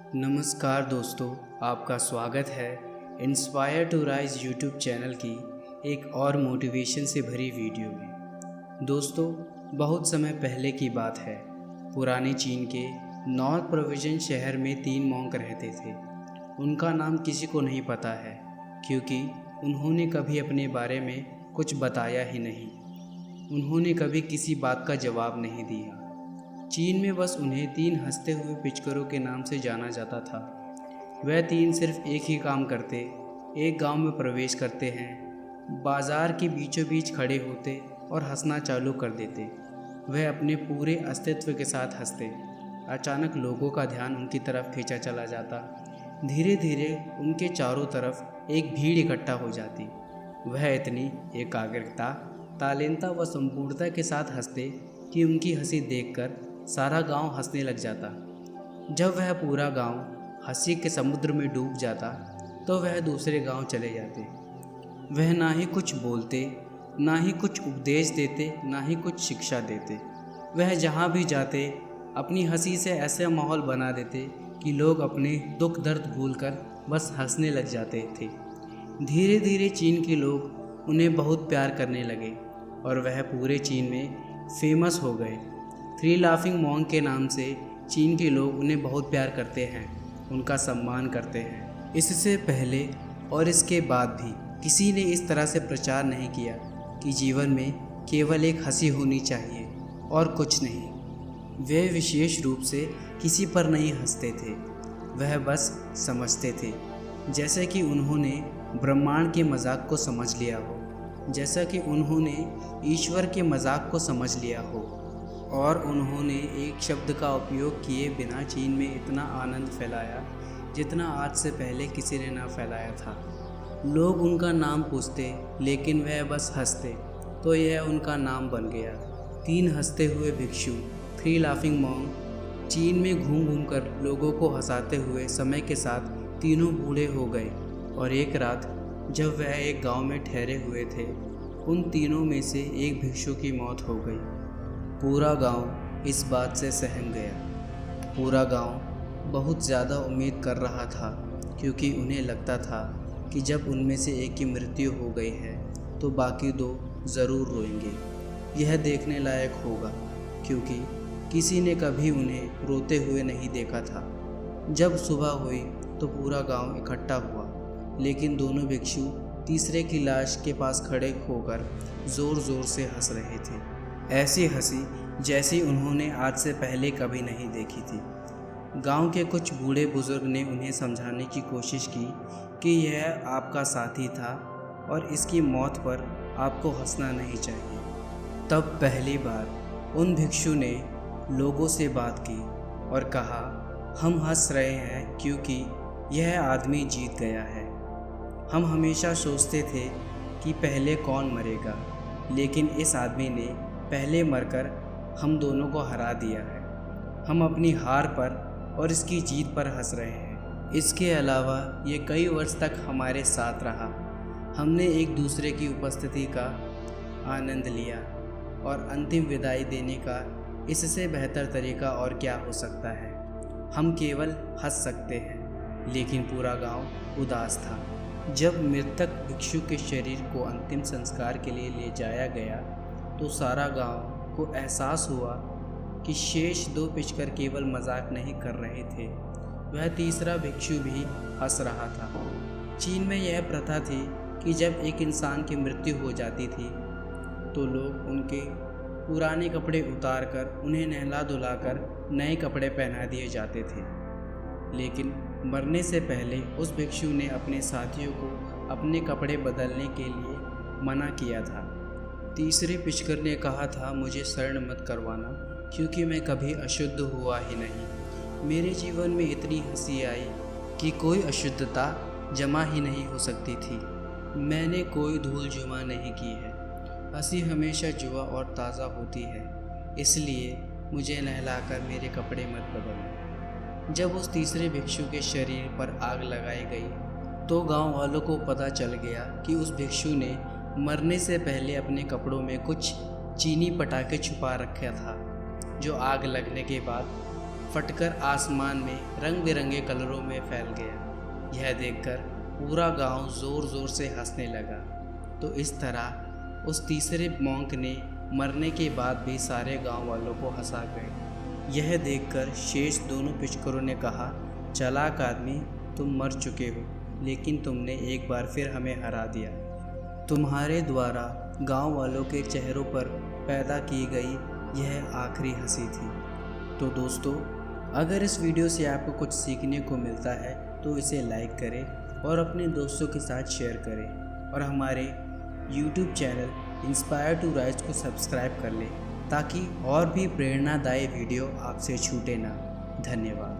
नमस्कार दोस्तों, आपका स्वागत है inspire to rise YouTube channel की एक और मोटिवेशन से भरी वीडियो में। दोस्तों, बहुत समय पहले की बात है। पुराने चीन के नॉर्थ प्रोविंस शहर में 3 मॉन्क रहते थे। उनका नाम किसी को नहीं पता है क्योंकि उन्होंने कभी अपने बारे में कुछ बताया ही नहीं। उन्होंने कभी किसी बात का जवाब नहीं दिया। चीन में बस उन्हें 3 हंसते हुए पिचकरों के नाम से जाना जाता था। वह 3 सिर्फ एक ही काम करते, एक गांव में प्रवेश करते हैं, बाजार के बीचों बीच खड़े होते और हंसना चालू कर देते। वह अपने पूरे अस्तित्व के साथ हंसते। अचानक लोगों का ध्यान उनकी तरफ खींचा चला जाता। धीरे धीरे उनके चारों तरफ एक भीड़ इकट्ठा हो जाती। वह इतनी एकाग्रता, तालीनता व संपूर्णता के साथ हंसते कि उनकी हंसी देखकर सारा गांव हंसने लग जाता। जब वह पूरा गांव हंसी के समुद्र में डूब जाता तो वह दूसरे गांव चले जाते। वह ना ही कुछ बोलते, ना ही कुछ उपदेश देते, ना ही कुछ शिक्षा देते। वह जहां भी जाते अपनी हंसी से ऐसा माहौल बना देते कि लोग अपने दुख दर्द भूलकर बस हंसने लग जाते थे। धीरे धीरे चीन के लोग उन्हें बहुत प्यार करने लगे और वह पूरे चीन में फेमस हो गए। 3 लाफिंग मॉन्क के नाम से चीन के लोग उन्हें बहुत प्यार करते हैं, उनका सम्मान करते हैं। इससे पहले और इसके बाद भी किसी ने इस तरह से प्रचार नहीं किया कि जीवन में केवल एक हंसी होनी चाहिए और कुछ नहीं। वे विशेष रूप से किसी पर नहीं हंसते थे, वह बस समझते थे। जैसे कि उन्होंने ब्रह्मांड के मजाक को समझ लिया हो, जैसा कि उन्होंने ईश्वर के मजाक को समझ लिया हो, और उन्होंने एक शब्द का उपयोग किए बिना चीन में इतना आनंद फैलाया जितना आज से पहले किसी ने ना फैलाया था। लोग उनका नाम पूछते लेकिन वह बस हंसते, तो यह उनका नाम बन गया। 3 हंसते हुए भिक्षु, 3 लाफिंग मॉन्क चीन में घूम घूम कर लोगों को हंसाते हुए समय के साथ तीनों बूढ़े हो गए। और एक रात जब वह एक गांव में ठहरे हुए थे, उन तीनों में से एक भिक्षु की मौत हो गई। पूरा गांव इस बात से सहम गया। पूरा गांव बहुत ज़्यादा उम्मीद कर रहा था क्योंकि उन्हें लगता था कि जब उनमें से एक की मृत्यु हो गई है तो बाकी 2 ज़रूर रोएंगे। यह देखने लायक होगा क्योंकि किसी ने कभी उन्हें रोते हुए नहीं देखा था। जब सुबह हुई तो पूरा गांव इकट्ठा हुआ, लेकिन दोनों भिक्षु तीसरे की लाश के पास खड़े होकर ज़ोर ज़ोर से हंस रहे थे। ऐसी हंसी जैसी उन्होंने आज से पहले कभी नहीं देखी थी। गांव के कुछ बूढ़े बुजुर्ग ने उन्हें समझाने की कोशिश की कि यह आपका साथी था और इसकी मौत पर आपको हंसना नहीं चाहिए। तब पहली बार उन भिक्षु ने लोगों से बात की और कहा, हम हंस रहे हैं क्योंकि यह आदमी जीत गया है। हम हमेशा सोचते थे कि पहले कौन मरेगा, लेकिन इस आदमी ने पहले मरकर हम दोनों को हरा दिया है। हम अपनी हार पर और इसकी जीत पर हंस रहे हैं। इसके अलावा ये कई वर्ष तक हमारे साथ रहा। हमने एक दूसरे की उपस्थिति का आनंद लिया और अंतिम विदाई देने का इससे बेहतर तरीका और क्या हो सकता है। हम केवल हंस सकते हैं। लेकिन पूरा गांव उदास था। जब मृतक भिक्षु के शरीर को अंतिम संस्कार के लिए ले जाया गया तो सारा गांव को एहसास हुआ कि शेष 2 पिचकर केवल मजाक नहीं कर रहे थे, वह तीसरा भिक्षु भी हंस रहा था। चीन में यह प्रथा थी कि जब एक इंसान की मृत्यु हो जाती थी तो लोग उनके पुराने कपड़े उतार कर उन्हें नहला धुलाकर नए कपड़े पहना दिए जाते थे। लेकिन मरने से पहले उस भिक्षु ने अपने साथियों को अपने कपड़े बदलने के लिए मना किया था। तीसरे पिचकर ने कहा था, मुझे शरण मत करवाना क्योंकि मैं कभी अशुद्ध हुआ ही नहीं। मेरे जीवन में इतनी हंसी आई कि कोई अशुद्धता जमा ही नहीं हो सकती थी। मैंने कोई धूल जुमा नहीं की है। हंसी हमेशा जुआ और ताज़ा होती है, इसलिए मुझे नहलाकर मेरे कपड़े मत बदलना। जब उस तीसरे भिक्षु के शरीर पर आग लगाई गई तो गांव वालों को पता चल गया कि उस भिक्षु ने मरने से पहले अपने कपड़ों में कुछ चीनी पटाखे छुपा रखा था, जो आग लगने के बाद फटकर आसमान में रंग बिरंगे कलरों में फैल गया। यह देखकर पूरा गांव ज़ोर ज़ोर से हंसने लगा। तो इस तरह उस तीसरे मॉन्क ने मरने के बाद भी सारे गांव वालों को हंसा गए। यह देखकर शेष दोनों पिचकरों ने कहा, चालाक आदमी, तुम मर चुके हो, लेकिन तुमने एक बार फिर हमें हरा दिया। तुम्हारे द्वारा गांव वालों के चेहरों पर पैदा की गई यह आखिरी हंसी थी। तो दोस्तों, अगर इस वीडियो से आपको कुछ सीखने को मिलता है तो इसे लाइक करें और अपने दोस्तों के साथ शेयर करें और हमारे YouTube channel inspire to rise को सब्सक्राइब कर लें ताकि और भी प्रेरणादायी वीडियो आपसे छूटे ना। धन्यवाद।